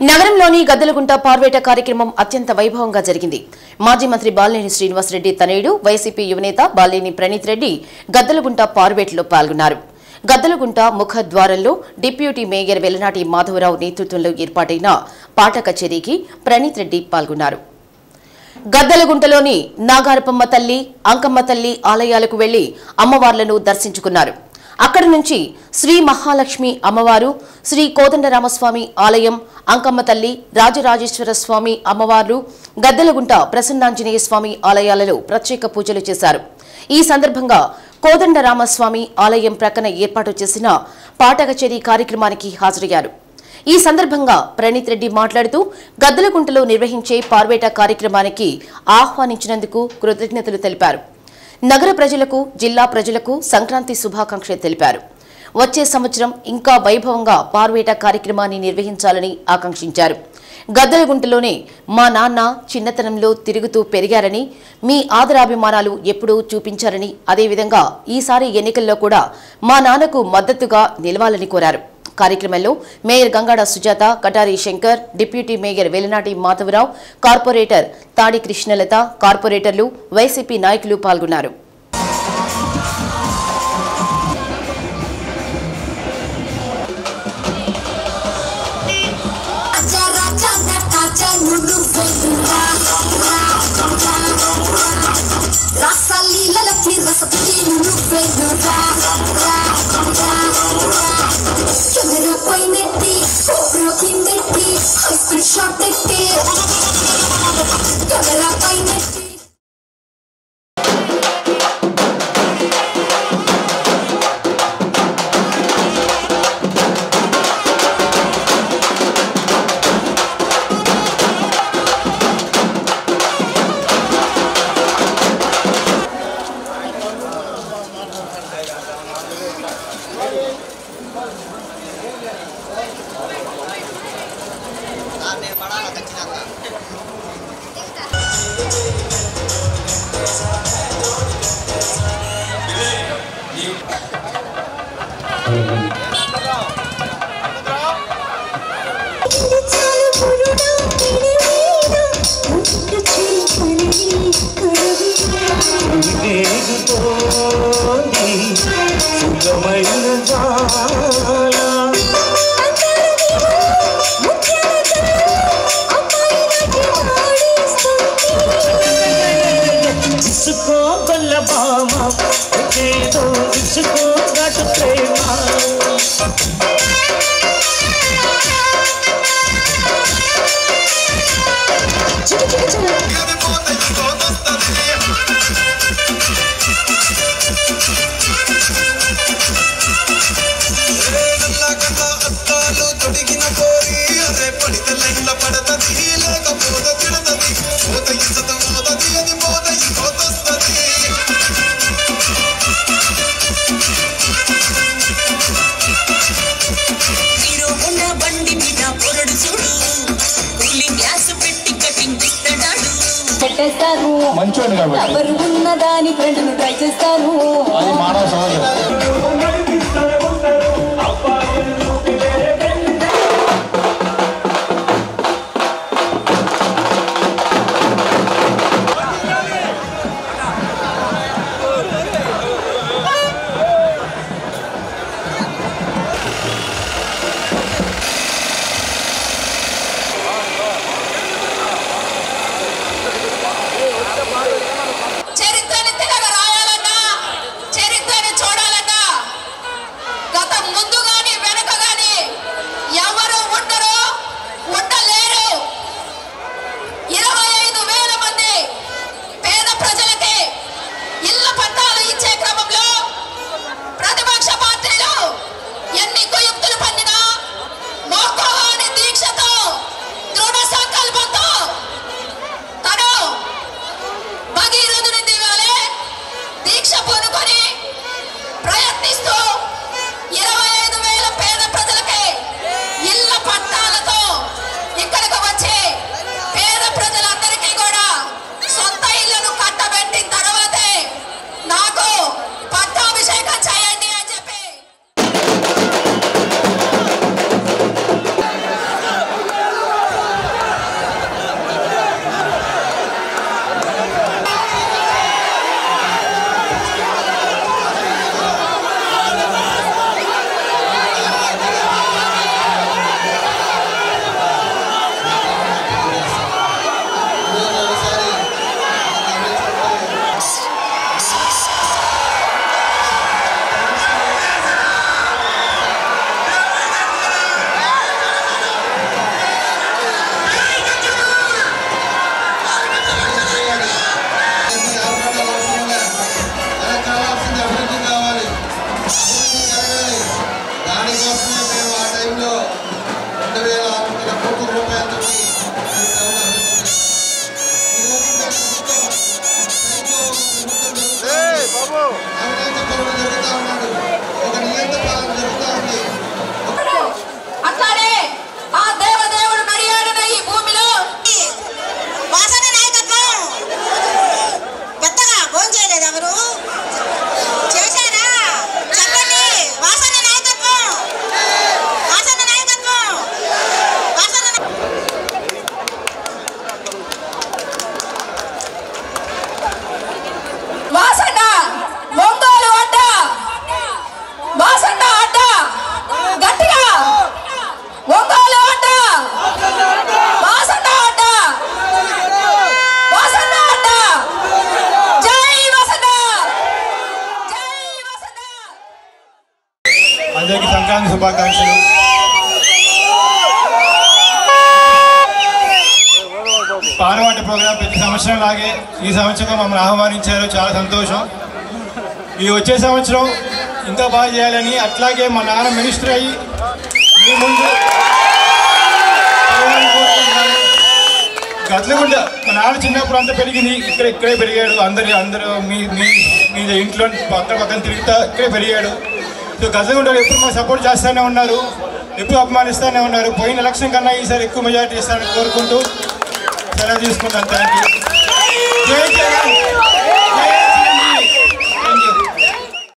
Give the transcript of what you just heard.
నగరంలోని గద్దలగుంట పార్వేట కార్యక్రమం అత్యంత వైభవంగా జరిగింది. మాజీ మంత్రి బాలినేని శ్రీనివాసరెడ్డి తనయుడు వైసీపీ యువనేత బాలినేని ప్రణీత్ రెడ్డి గద్దలగుంట పార్వేటలో పాల్గొన్నారు. గద్దలగుంట ముఖద్వారంలో డిప్యూటీ మేయర్ వెల్లనాటి మాధవరావు నేతృత్వంలో ఏర్పాటైన పాట కచేరీకి ప్రణీత్ రెడ్డి పాల్గొన్నారు. గద్దలగుంటలోని నాగారపమ్మ తల్లి, అంకమ్మ తల్లి ఆలయాలకు వెళ్లి అమ్మవార్లను దర్శించుకున్నారు. అక్కడి నుంచి శ్రీ మహాలక్ష్మి అమ్మవారు, శ్రీ కోదండరామస్వామి ఆలయం, అంకమ్మ తల్లి, రాజరాజేశ్వర స్వామి అమ్మవార్లు, గద్దలగుంట ప్రసన్నాంజనేయ స్వామి ఆలయాలలో ప్రత్యేక పూజలు చేశారు. ఈ సందర్భంగా కోదండరామస్వామి ఆలయం ప్రక్కన ఏర్పాటు చేసిన పాట కచేరీ కార్యక్రమానికి హాజరయ్యారు. ఈ సందర్భంగా ప్రణీత్ రెడ్డి మాట్లాడుతూ గద్దలగుంటలో నిర్వహించే పార్వేట కార్యక్రమానికి ఆహ్వానించినందుకు కృతజ్ఞతలు తెలిపారు. నగర ప్రజలకు, జిల్లా ప్రజలకు సంక్రాంతి శుభాకాంక్షలు తెలిపారు. వచ్చే సంవత్సరం ఇంకా వైభవంగా పార్వేట కార్యక్రమాన్ని నిర్వహించాలని ఆకాంక్షించారు. గద్దలగుంటలోనే మా నాన్న చిన్నతనంలో తిరుగుతూ పెరిగారని, మీ ఆదరాభిమానాలు ఎప్పుడూ చూపించారని, అదేవిధంగా ఈసారి ఎన్నికల్లో కూడా మా నాన్నకు మద్దతుగా నిలవాలని కోరారు. కార్యక్రమంలో mayor Gangada Sujatha, Katari Shankar, deputy mayor Vellanati Madhavarao, corporator Tadi Krishnalatha, కార్పొరేటర్లు, వైసీపీ నాయకులు పాల్గొన్నారు. మంచోడు కాబట్టి ఉన్నదాని ఫ్రెండ్ను ట్రై చేస్తాను. అది మానవ సమాజం. శుభాకాంక్షలు. పానవాటి ప్రోగ్రాం ప్రతి సంవత్సరం లాగే ఈ సంవత్సరం మమ్మల్ని ఆహ్వానించారు, చాలా సంతోషం. ఈ వచ్చే సంవత్సరం ఇంకా బాగా చేయాలని, అట్లాగే మా నాన్న మినిస్టర్ అయ్యి మీ ముందు గట్లగుంట మా నాన్న చిన్నప్పుడు అంతా పెరిగింది, ఇక్కడే పెరిగాడు. అందరూ మీ ఇంట్లో పక్కన తిరుగుతా ఇక్కడే పెరిగాడు. సో గట్లగుంటలో ఎప్పుడు మాకు సపోర్ట్ చేస్తూనే ఉన్నారు, ఎప్పుడు అభిమానిస్తూనే ఉన్నారు. పోయిన ఎలక్షన్ కన్నా ఈసారి ఎక్కువ మెజారిటీ ఇస్తారని కోరుకుంటూ సెలవు తీసుకుంటాను. Thank you. జై జగన్.